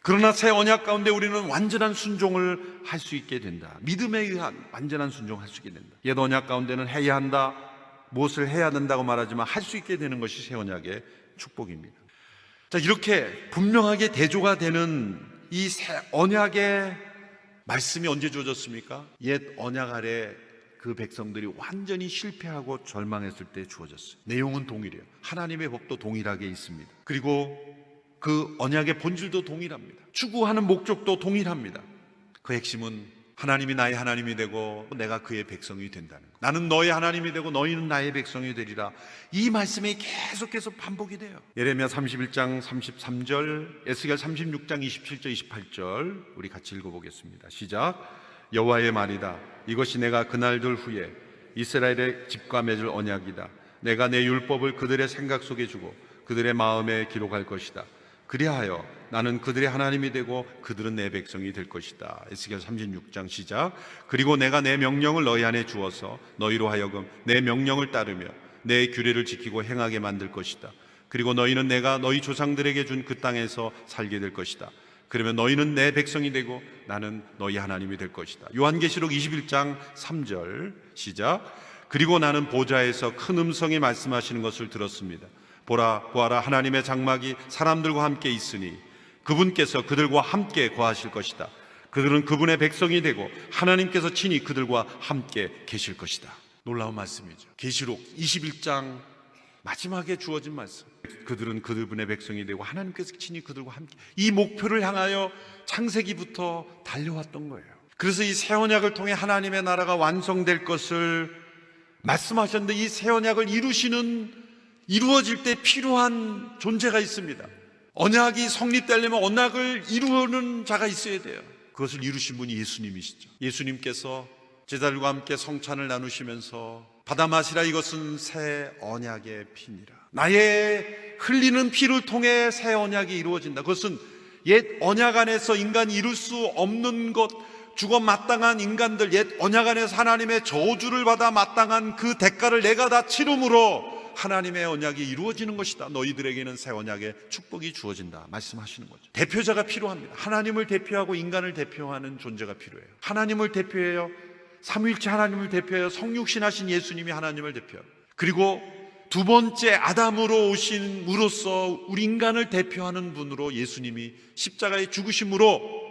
그러나 새 언약 가운데 우리는 완전한 순종을 할 수 있게 된다. 믿음에 의한 완전한 순종을 할 수 있게 된다. 옛 언약 가운데는 해야 한다, 무엇을 해야 된다고 말하지만 할 수 있게 되는 것이 새 언약의 축복입니다. 자, 이렇게 분명하게 대조가 되는 이 새 언약의 말씀이 언제 주어졌습니까? 옛 언약 아래 그 백성들이 완전히 실패하고 절망했을 때 주어졌어요. 내용은 동일해요. 하나님의 법도 동일하게 있습니다. 그리고 그 언약의 본질도 동일합니다. 추구하는 목적도 동일합니다. 그 핵심은 하나님이 나의 하나님이 되고 내가 그의 백성이 된다는 것. 나는 너의 하나님이 되고 너희는 나의 백성이 되리라. 이 말씀이 계속해서 반복이 돼요. 예레미야 31장 33절, 에스겔 36장 27절 28절 우리 같이 읽어보겠습니다. 시작. 여호와의 말이다. 이것이 내가 그날들 후에 이스라엘의 집과 맺을 언약이다. 내가 내 율법을 그들의 생각 속에 주고 그들의 마음에 기록할 것이다. 그리하여 나는 그들의 하나님이 되고 그들은 내 백성이 될 것이다. 에스겔 36장 시작. 그리고 내가 내 명령을 너희 안에 주어서 너희로 하여금 내 명령을 따르며 내 규례를 지키고 행하게 만들 것이다. 그리고 너희는 내가 너희 조상들에게 준 그 땅에서 살게 될 것이다. 그러면 너희는 내 백성이 되고 나는 너희 하나님이 될 것이다. 요한계시록 21장 3절 시작. 그리고 나는 보좌에서 큰 음성이 말씀하시는 것을 들었습니다. 보아라 하나님의 장막이 사람들과 함께 있으니 그분께서 그들과 함께 거하실 것이다. 그들은 그분의 백성이 되고 하나님께서 친히 그들과 함께 계실 것이다. 놀라운 말씀이죠. 계시록 21장 마지막에 주어진 말씀. 그들은 그분의 백성이 되고 하나님께서 친히 그들과 함께, 이 목표를 향하여 창세기부터 달려왔던 거예요. 그래서 이 새 언약을 통해 하나님의 나라가 완성될 것을 말씀하셨는데 이 새 언약을 이루어질 때 필요한 존재가 있습니다. 언약이 성립되려면 언약을 이루는 자가 있어야 돼요. 그것을 이루신 분이 예수님이시죠. 예수님께서 제자들과 함께 성찬을 나누시면서 받아 마시라, 이것은 새 언약의 피니라. 나의 흘리는 피를 통해 새 언약이 이루어진다. 그것은 옛 언약 안에서 인간이 이룰 수 없는 것, 죽어 마땅한 인간들, 옛 언약 안에서 하나님의 저주를 받아 마땅한 그 대가를 내가 다 치름으로 하나님의 언약이 이루어지는 것이다. 너희들에게는 새 언약의 축복이 주어진다 말씀하시는 거죠. 대표자가 필요합니다. 하나님을 대표하고 인간을 대표하는 존재가 필요해요. 하나님을 대표해요. 삼위일체 하나님을 대표해요. 성육신하신 예수님이 하나님을 대표하고, 그리고 두 번째 아담으로 오신 무로서 우리 인간을 대표하는 분으로 예수님이 십자가에 죽으심으로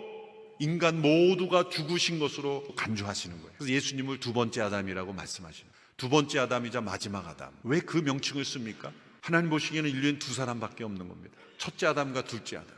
인간 모두가 죽으신 것으로 간주하시는 거예요. 그래서 예수님을 두 번째 아담이라고 말씀하시는 거예요. 두 번째 아담이자 마지막 아담. 왜 그 명칭을 씁니까? 하나님 보시기에는 인류엔 두 사람밖에 없는 겁니다. 첫째 아담과 둘째 아담.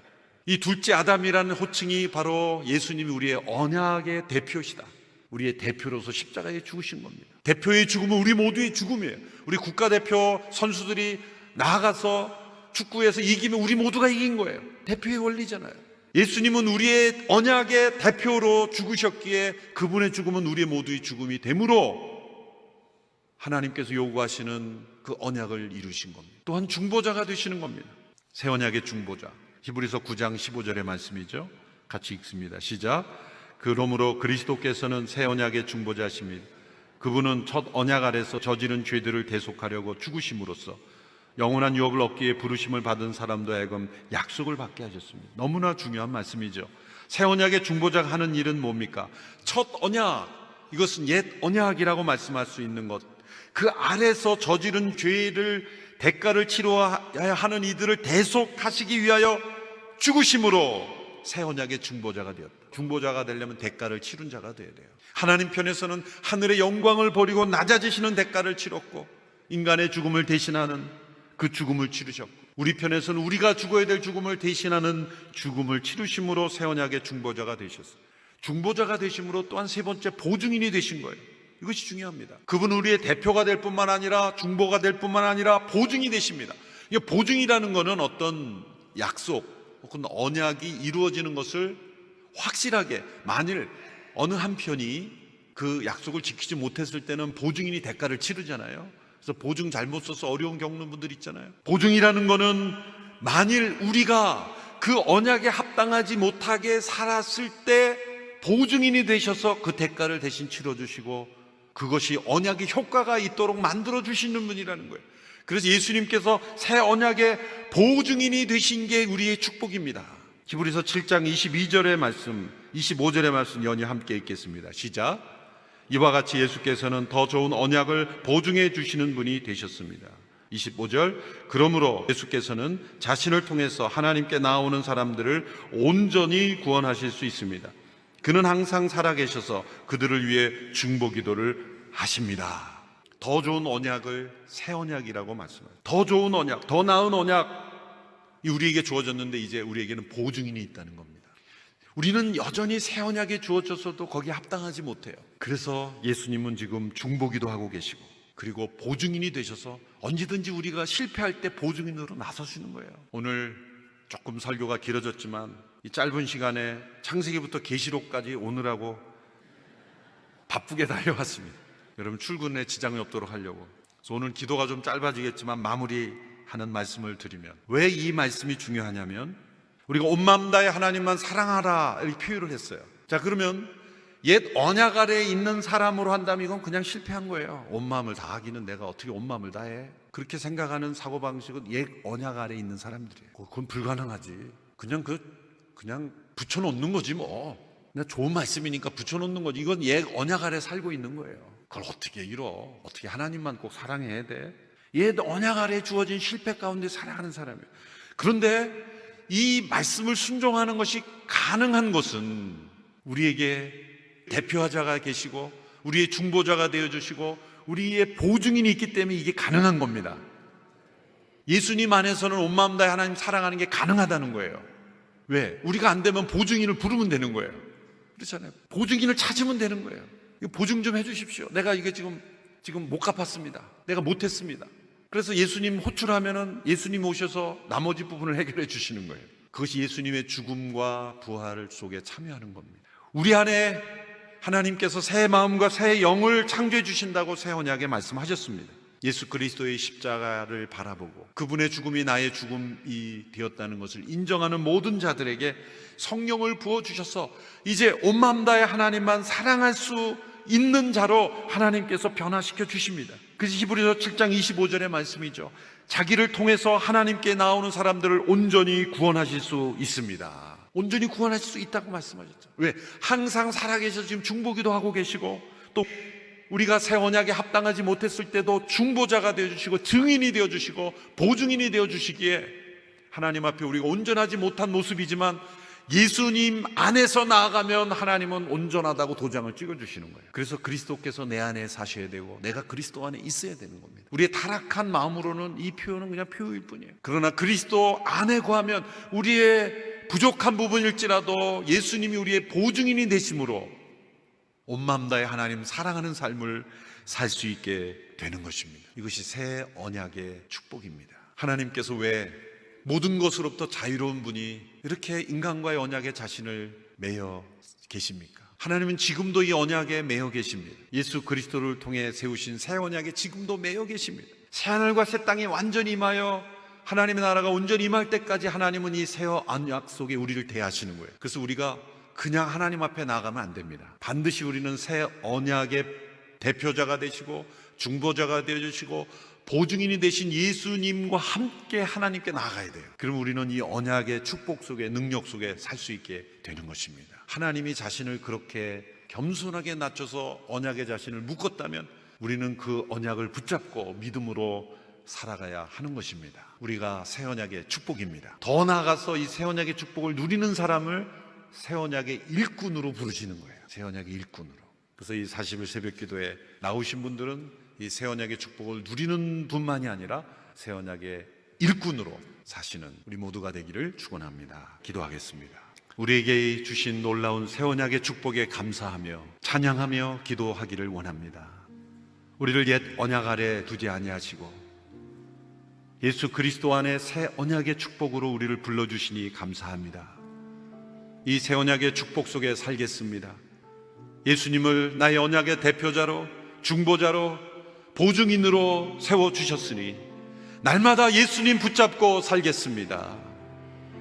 이 둘째 아담이라는 호칭이 바로 예수님이 우리의 언약의 대표시다. 우리의 대표로서 십자가에 죽으신 겁니다. 대표의 죽음은 우리 모두의 죽음이에요. 우리 국가대표 선수들이 나아가서 축구에서 이기면 우리 모두가 이긴 거예요. 대표의 원리잖아요. 예수님은 우리의 언약의 대표로 죽으셨기에 그분의 죽음은 우리 모두의 죽음이 되므로 하나님께서 요구하시는 그 언약을 이루신 겁니다. 또한 중보자가 되시는 겁니다. 새 언약의 중보자. 히브리서 9장 15절의 말씀이죠. 같이 읽습니다. 시작. 그러므로 그리스도께서는 새 언약의 중보자십니다. 그분은 첫 언약 아래서 저지른 죄들을 대속하려고 죽으심으로써 영원한 유업을 얻기에 부르심을 받은 사람도 하여금 약속을 받게 하셨습니다. 너무나 중요한 말씀이죠. 새 언약의 중보자가 하는 일은 뭡니까? 첫 언약, 이것은 옛 언약이라고 말씀할 수 있는 것, 그 아래서 저지른 죄를 대가를 치러야 하는 이들을 대속하시기 위하여 죽으심으로 새 언약의 중보자가 되었다. 중보자가 되려면 대가를 치른 자가 되어야 돼요. 하나님 편에서는 하늘의 영광을 버리고 낮아지시는 대가를 치렀고 인간의 죽음을 대신하는 그 죽음을 치르셨고, 우리 편에서는 우리가 죽어야 될 죽음을 대신하는 죽음을 치르심으로 새 언약의 중보자가 되셨어요. 중보자가 되심으로 또한 세 번째 보증인이 되신 거예요. 이것이 중요합니다. 그분은 우리의 대표가 될 뿐만 아니라 중보가 될 뿐만 아니라 보증이 되십니다. 이 보증이라는 것은 어떤 약속 혹은 언약이 이루어지는 것을 확실하게, 만일 어느 한편이 그 약속을 지키지 못했을 때는 보증인이 대가를 치르잖아요. 그래서 보증 잘못 써서 어려움 겪는 분들 있잖아요. 보증이라는 것은 만일 우리가 그 언약에 합당하지 못하게 살았을 때 보증인이 되셔서 그 대가를 대신 치러주시고 그것이 언약의 효과가 있도록 만들어주시는 분이라는 거예요. 그래서 예수님께서 새 언약의 보증인이 되신 게 우리의 축복입니다. 히브리서 7장 22절의 말씀, 25절의 말씀 연이 함께 읽겠습니다. 시작. 이와 같이 예수께서는 더 좋은 언약을 보증해 주시는 분이 되셨습니다. 25절. 그러므로 예수께서는 자신을 통해서 하나님께 나오는 사람들을 온전히 구원하실 수 있습니다. 그는 항상 살아계셔서 그들을 위해 중보기도를 하십니다. 더 좋은 언약을 새 언약이라고 말씀합니다. 더 좋은 언약, 더 나은 언약이 우리에게 주어졌는데 이제 우리에게는 보증인이 있다는 겁니다. 우리는 여전히 새 언약에 주어졌어도 거기에 합당하지 못해요. 그래서 예수님은 지금 중보기도 하고 계시고, 그리고 보증인이 되셔서 언제든지 우리가 실패할 때 보증인으로 나서시는 거예요. 오늘 조금 설교가 길어졌지만 이 짧은 시간에 창세기부터 계시록까지 오느라고 바쁘게 달려왔습니다. 여러분 출근에 지장이 없도록 하려고. 그래서 오늘 기도가 좀 짧아지겠지만 마무리하는 말씀을 드리면, 왜 이 말씀이 중요하냐면 우리가 온 마음 다해 하나님만 사랑하라 이렇게 표현을 했어요. 자, 그러면 옛 언약 아래에 있는 사람으로 한다면 이건 그냥 실패한 거예요. 온 마음을 다하기는 내가 어떻게 온 마음을 다해? 그렇게 생각하는 사고방식은 옛 언약 아래에 있는 사람들이에요. 그건 불가능하지. 그냥 붙여놓는 거지 뭐. 그냥 좋은 말씀이니까 붙여놓는 거지. 이건 옛 언약 아래에 살고 있는 거예요. 그걸 어떻게 이뤄? 어떻게 하나님만 꼭 사랑해야 돼? 옛 언약 아래에 주어진 실패 가운데 살아가는 사람이에요. 그런데 이 말씀을 순종하는 것이 가능한 것은 우리에게 대표자가 계시고 우리의 중보자가 되어주시고 우리의 보증인이 있기 때문에 이게 가능한 겁니다. 예수님 안에서는 온 마음 다해 하나님 사랑하는 게 가능하다는 거예요. 왜? 우리가 안 되면 보증인을 부르면 되는 거예요. 그렇잖아요. 보증인을 찾으면 되는 거예요. 보증 좀 해주십시오. 내가 이게 지금 못 갚았습니다. 내가 못했습니다. 그래서 예수님 호출하면은 예수님 오셔서 나머지 부분을 해결해 주시는 거예요. 그것이 예수님의 죽음과 부활 속에 참여하는 겁니다. 우리 안에 하나님께서 새 마음과 새 영을 창조해 주신다고 새 언약에 말씀하셨습니다. 예수 그리스도의 십자가를 바라보고 그분의 죽음이 나의 죽음이 되었다는 것을 인정하는 모든 자들에게 성령을 부어주셔서 이제 온 마음 다해 하나님만 사랑할 수 있는 자로 하나님께서 변화시켜 주십니다. 그래서 히브리서 7장 25절의 말씀이죠. 자기를 통해서 하나님께 나오는 사람들을 온전히 구원하실 수 있습니다. 온전히 구원하실 수 있다고 말씀하셨죠. 왜? 항상 살아계셔서 지금 중보기도 하고 계시고, 또 우리가 새 언약에 합당하지 못했을 때도 중보자가 되어주시고 증인이 되어주시고 보증인이 되어주시기에 하나님 앞에 우리가 온전하지 못한 모습이지만 예수님 안에서 나아가면 하나님은 온전하다고 도장을 찍어주시는 거예요. 그래서 그리스도께서 내 안에 사셔야 되고 내가 그리스도 안에 있어야 되는 겁니다. 우리의 타락한 마음으로는 이 표현은 그냥 표현일 뿐이에요. 그러나 그리스도 안에 거하면 우리의 부족한 부분일지라도 예수님이 우리의 보증인이 되심으로 온 마음 다해 하나님 사랑하는 삶을 살 수 있게 되는 것입니다. 이것이 새 언약의 축복입니다. 하나님께서 왜 모든 것으로부터 자유로운 분이 이렇게 인간과의 언약에 자신을 매여 계십니까? 하나님은 지금도 이 언약에 매여 계십니다. 예수 그리스도를 통해 세우신 새 언약에 지금도 매여 계십니다. 새 하늘과 새 땅이 완전히 임하여 하나님의 나라가 온전히 임할 때까지 하나님은 이 새 언약 속에 우리를 대하시는 거예요. 그래서 우리가 그냥 하나님 앞에 나가면 안 됩니다. 반드시 우리는 새 언약의 대표자가 되시고 중보자가 되어주시고 보증인이 되신 예수님과 함께 하나님께 나아가야 돼요. 그럼 우리는 이 언약의 축복 속에, 능력 속에 살 수 있게 되는 것입니다. 하나님이 자신을 그렇게 겸손하게 낮춰서 언약의 자신을 묶었다면 우리는 그 언약을 붙잡고 믿음으로 살아가야 하는 것입니다. 우리가 새 언약의 축복입니다. 더 나아가서 이 새 언약의 축복을 누리는 사람을 새 언약의 일꾼으로 부르시는 거예요. 새 언약의 일꾼으로. 그래서 이 40일 새벽 기도에 나오신 분들은 이 새 언약의 축복을 누리는 분만이 아니라 새 언약의 일꾼으로 사시는 우리 모두가 되기를 축원합니다. 기도하겠습니다. 우리에게 주신 놀라운 새 언약의 축복에 감사하며 찬양하며 기도하기를 원합니다. 우리를 옛 언약 아래 두지 아니하시고 예수 그리스도 안에 새 언약의 축복으로 우리를 불러주시니 감사합니다. 이 새 언약의 축복 속에 살겠습니다. 예수님을 나의 언약의 대표자로, 중보자로, 보증인으로 세워주셨으니 날마다 예수님 붙잡고 살겠습니다.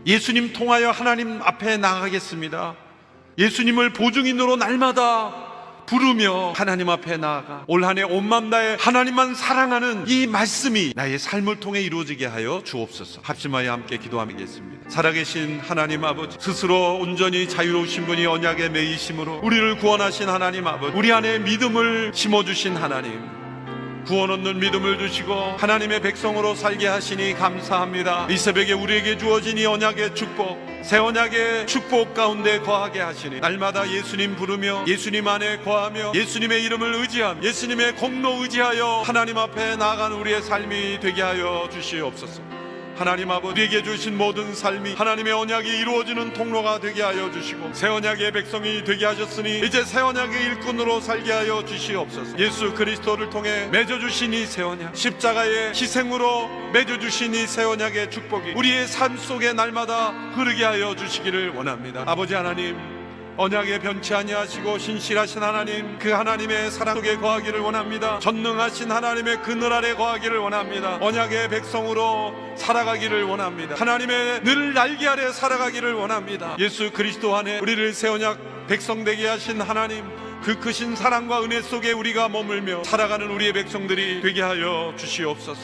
예수님 통하여 하나님 앞에 나가겠습니다. 예수님을 보증인으로 날마다 부르며 하나님 앞에 나아가 올 한 해 온 마음 다해 하나님만 사랑하는 이 말씀이 나의 삶을 통해 이루어지게 하여 주옵소서. 합심하여 함께 기도하겠습니다. 살아계신 하나님 아버지, 스스로 온전히 자유로우신 분이 언약에 매이심으로 우리를 구원하신 하나님 아버지, 우리 안에 믿음을 심어주신 하나님, 구원 얻는 믿음을 주시고 하나님의 백성으로 살게 하시니 감사합니다. 이 새벽에 우리에게 주어진 이 언약의 축복, 새 언약의 축복 가운데 거하게 하시니 날마다 예수님 부르며 예수님 안에 거하며 예수님의 이름을 의지하며 예수님의 공로 의지하여 하나님 앞에 나아가는 우리의 삶이 되게 하여 주시옵소서. 하나님 아버지, 우리에게 주신 모든 삶이 하나님의 언약이 이루어지는 통로가 되게 하여 주시고 새 언약의 백성이 되게 하셨으니 이제 새 언약의 일꾼으로 살게 하여 주시옵소서. 예수 그리스도를 통해 맺어주신 이 새 언약, 십자가의 희생으로 맺어주신 이 새 언약의 축복이 우리의 삶 속에 날마다 흐르게 하여 주시기를 원합니다. 아버지 하나님, 언약에 변치 아니하시고 신실하신 하나님, 그 하나님의 사랑 속에 거하기를 원합니다. 전능하신 하나님의 그늘 아래 거하기를 원합니다. 언약의 백성으로 살아가기를 원합니다. 하나님의 늘 날개 아래 살아가기를 원합니다. 예수 그리스도 안에 우리를 새 언약 백성 되게 하신 하나님, 그 크신 사랑과 은혜 속에 우리가 머물며 살아가는 우리의 백성들이 되게 하여 주시옵소서.